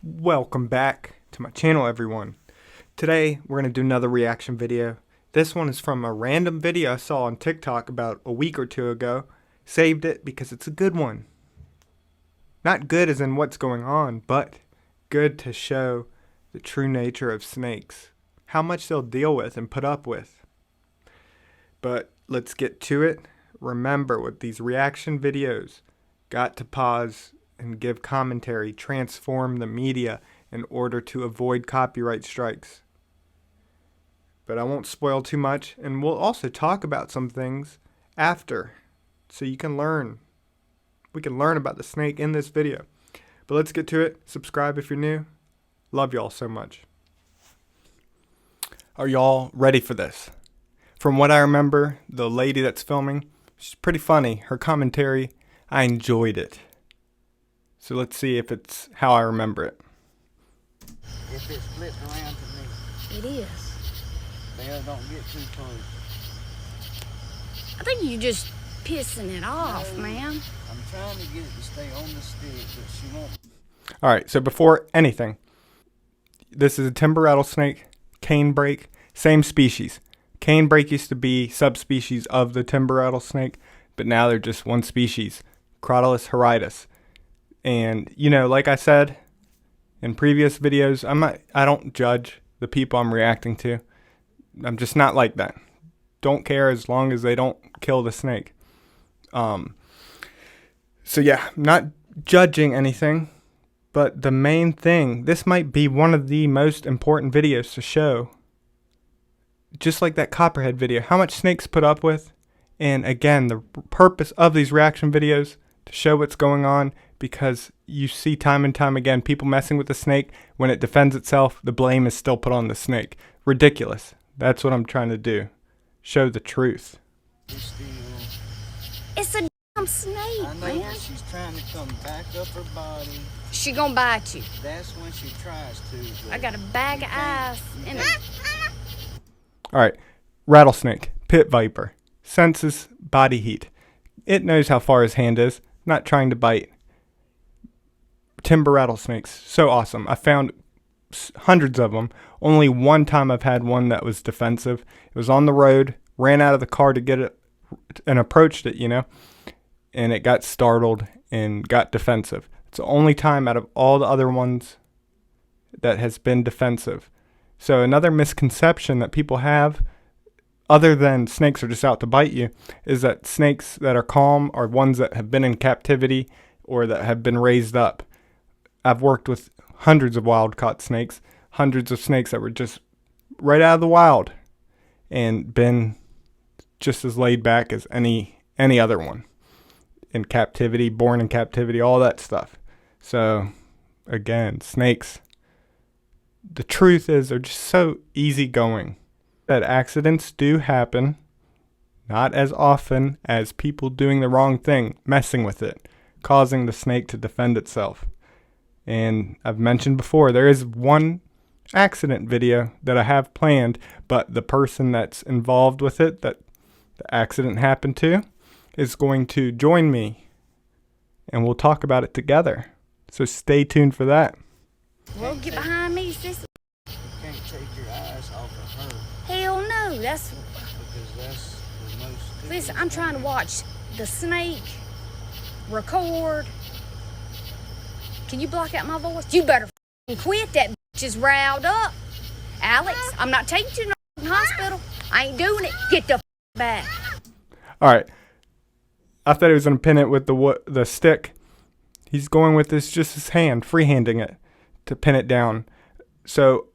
Welcome back to my channel, everyone. Today we're going to do another reaction video. This one is from a random video I saw on TikTok about a week or two ago. Saved it because it's a good one. Not good as in what's going on, but good to show the true nature of snakes. How much they'll deal with and put up with. But let's get to it. Remember, with these reaction videos, got to pause and give commentary, transform the media in order to avoid copyright strikes. But I won't spoil too much, and we'll also talk about some things after, so you can learn. We can learn about the snake in this video. But let's get to it. Subscribe if you're new. Love y'all so much. Are y'all ready for this? From what I remember, the lady that's filming, she's pretty funny. Her commentary, I enjoyed it. So let's see if it's how I remember it. If it's flipped around to me. It is. Belle, don't get too close. I think you're just pissing it off, No, man. I'm trying to get it to stay on the stick, but she won't. Alright, so before anything, this is a timber rattlesnake, canebrake, same species. Canebrake used to be subspecies of the timber rattlesnake, but now they're just one species, Crotalus horridus. And, you know, like I said in previous videos, I don't judge the people I'm reacting to. I'm just not like that. Don't care as long as they don't kill the snake. So yeah, not judging anything, but the main thing, this might be one of the most important videos to show. Just like that copperhead video, how much snakes put up with. And again, the purpose of these reaction videos to show what's going on, because you see time and time again people messing with the snake. When it defends itself, the blame is still put on the snake. Ridiculous. That's what I'm trying to do. Show the truth. It's a damn snake, I know man. she's trying to come back up her body. She gonna bite you. That's when she tries to. But I got a bag of ice in it. Alright, rattlesnake, pit viper, senses body heat. It knows how far his hand is, not trying to bite. Timber rattlesnakes, so awesome. I found hundreds of them. Only one time I've had one that was defensive. It was on the road, ran out of the car to get it and approached it, you know, and it got startled and got defensive. It's the only time out of all the other ones that has been defensive. So another misconception that people have, other than snakes are just out to bite you, is that snakes that are calm are ones that have been in captivity or that have been raised up. I've worked with hundreds of wild-caught snakes, hundreds of snakes that were just right out of the wild and been just as laid back as any other one. In captivity, born in captivity, all that stuff. So, again, snakes, the truth is they're just so easygoing that accidents do happen, not as often as people doing the wrong thing, messing with it, causing the snake to defend itself. And I've mentioned before, there is one accident video that I have planned, but the person that's involved with it, that the accident happened to, is going to join me, and we'll talk about it together. So stay tuned for that. Well, get behind me, sis. you can't take your eyes off of her Hell no. That's. because that's the most. Listen, I'm trying to watch the snake record. Can you block out my voice? You better quit. That bitch is riled up. Alex, I'm not taking you to the hospital. I ain't doing it. Get the back. Alright. I thought he was going to pin it with the stick. He's going with this, just his hand, freehanding it to pin it down. So,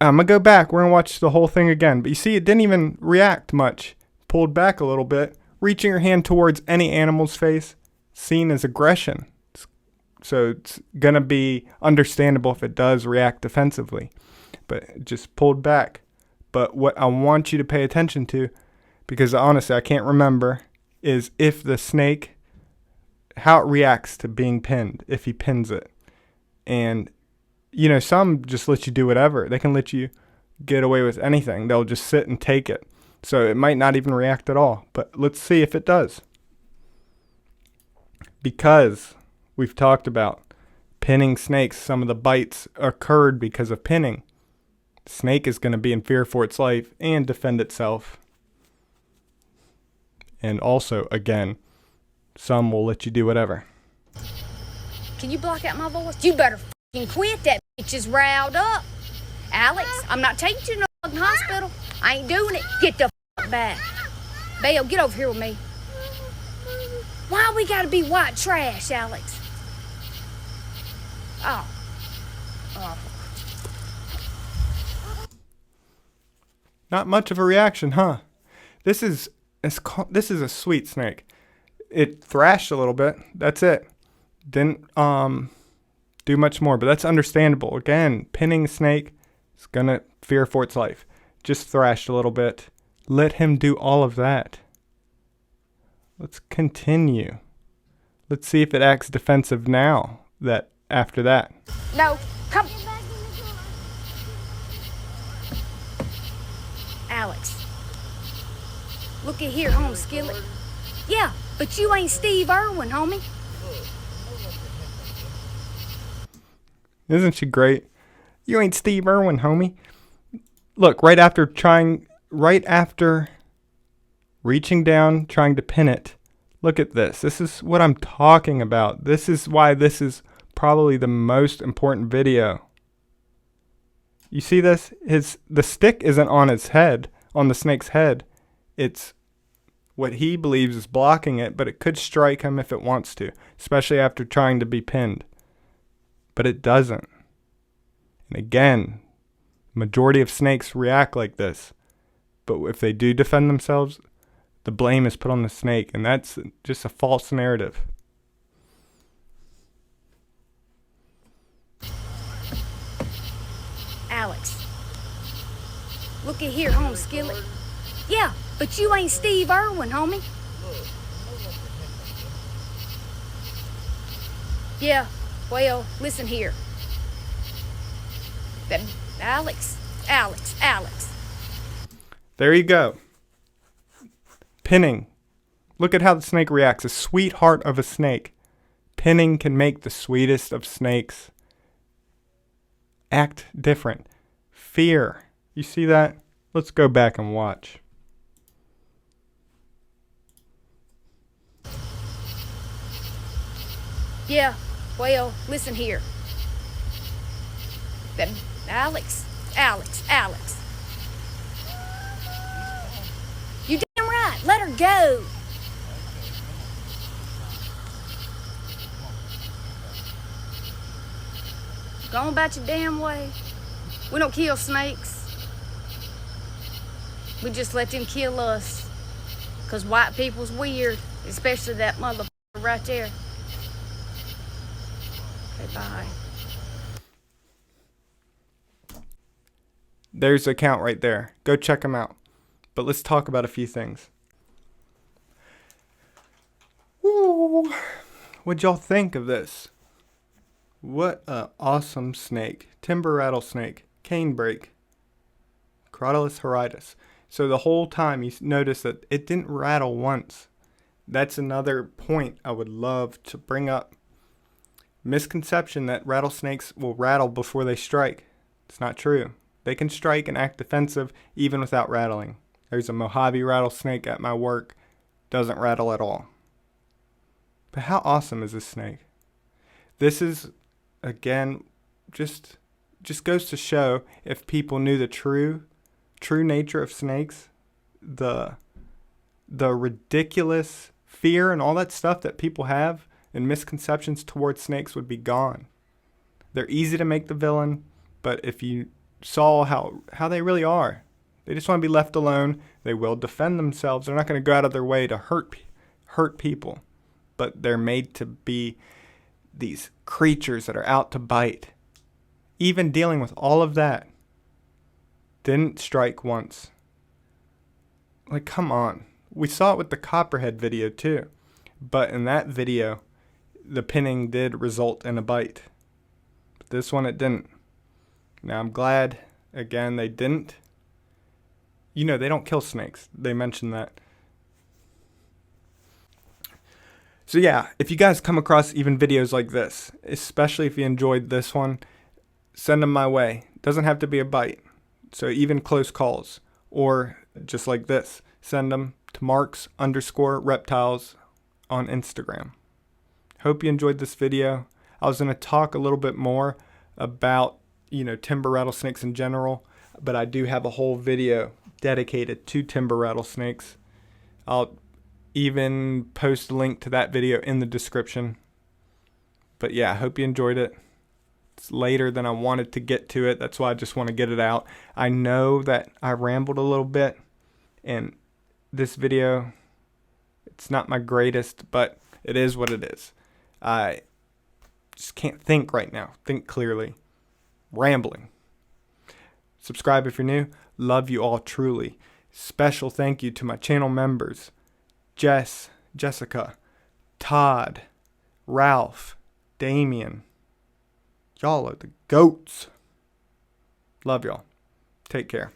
I'm going to go back. We're going to watch the whole thing again. But you see, it didn't even react much. Pulled back a little bit. Reaching her hand towards any animal's face, seen as aggression. So, it's going to be understandable if it does react defensively. But it just pulled back. But what I want you to pay attention to, because honestly I can't remember, is if the snake, how it reacts to being pinned, if he pins it. And, you know, some just let you do whatever. They can let you get away with anything. They'll just sit and take it. So it might not even react at all. But let's see if it does. Because we've talked about Pinning snakes, some of the bites occurred because of pinning. Snake is going to be in fear for its life and defend itself. And also, again, some will let you do whatever. Can you block out my voice? You better fucking quit. That bitch is riled up. Alex, I'm not taking you to no fucking hospital. I ain't doing it. Get the fuck back. Belle, get over here with me. Why we gotta be white trash, Alex? Oh. Not much of a reaction, huh? This is a sweet snake. It thrashed a little bit. That's it. Didn't do much more, but that's understandable. Again, pinning a snake is gonna fear for its life. Just thrashed a little bit. Let him do all of that. Let's continue. Let's see if it acts defensive now. That after that. No, come. Alex, look at here, home skillet. Yeah, but you ain't Steve Irwin, homie. Isn't she great? You ain't Steve Irwin, homie. Look, right after reaching down, trying to pin it. Look at this. This is what I'm talking about. This is why this is probably the most important video. You see this? The stick isn't on its head, on the snake's head. It's what he believes is blocking it, but it could strike him if it wants to, especially after trying to be pinned. But it doesn't. And again, majority of snakes react like this. But if they do defend themselves, the blame is put on the snake, and that's just a false narrative. Alex, look at here, home skillet. Yeah, but you ain't Steve Irwin, homie. Yeah, well, listen here. Alex. There you go. Pinning. Look at how the snake reacts. A sweetheart of a snake. Pinning can make the sweetest of snakes act different. Fear. You see that? Let's go back and watch. Yeah, well, listen here. Alex. You damn right. Let her go. Go on about your damn way. We don't kill snakes. We just let them kill us. 'Cause white people's weird. Especially that motherfucker right there. Okay, bye. There's the account right there. Go check them out. But let's talk about a few things. Woo. What'd y'all think of this? What a awesome snake. Timber rattlesnake. Canebrake. Crotalus horridus. So the whole time you notice that it didn't rattle once. That's another point I would love to bring up. Misconception that rattlesnakes will rattle before they strike. It's not true. They can strike and act defensive even without rattling. There's a Mojave rattlesnake at my work. Doesn't rattle at all. But how awesome is this snake? This is, again, just goes to show if people knew the true nature of snakes, the ridiculous fear and all that stuff that people have and misconceptions towards snakes would be gone. They're easy to make the villain, but if you saw how they really are, they just want to be left alone. They will defend themselves. They're not going to go out of their way to hurt people, but they're made to be these creatures that are out to bite. Even dealing with all of that, didn't strike once. Like, come on. We saw it with the copperhead video too, but in that video, the pinning did result in a bite. But this one, it didn't. Now, I'm glad, again, they didn't. They don't kill snakes. They mentioned that. So yeah, if you guys come across even videos like this, especially if you enjoyed this one, send them my way. Doesn't have to be a bite. So even close calls, or just like this, send them to marks_reptiles on Instagram. Hope you enjoyed this video. I was going to talk a little bit more about, timber rattlesnakes in general, but I do have a whole video dedicated to timber rattlesnakes. I'll even post a link to that video in the description. But yeah, I hope you enjoyed it. It's later than I wanted to get to it. That's why I just want to get it out. I know that I rambled a little bit, and this video, it's not my greatest, but it is what it is. I just can't think right now. Think clearly. Rambling. Subscribe if you're new. Love you all truly. Special thank you to my channel members. Jess, Jessica, Todd, Ralph, Damien. Y'all are the goats. Love y'all. Take care.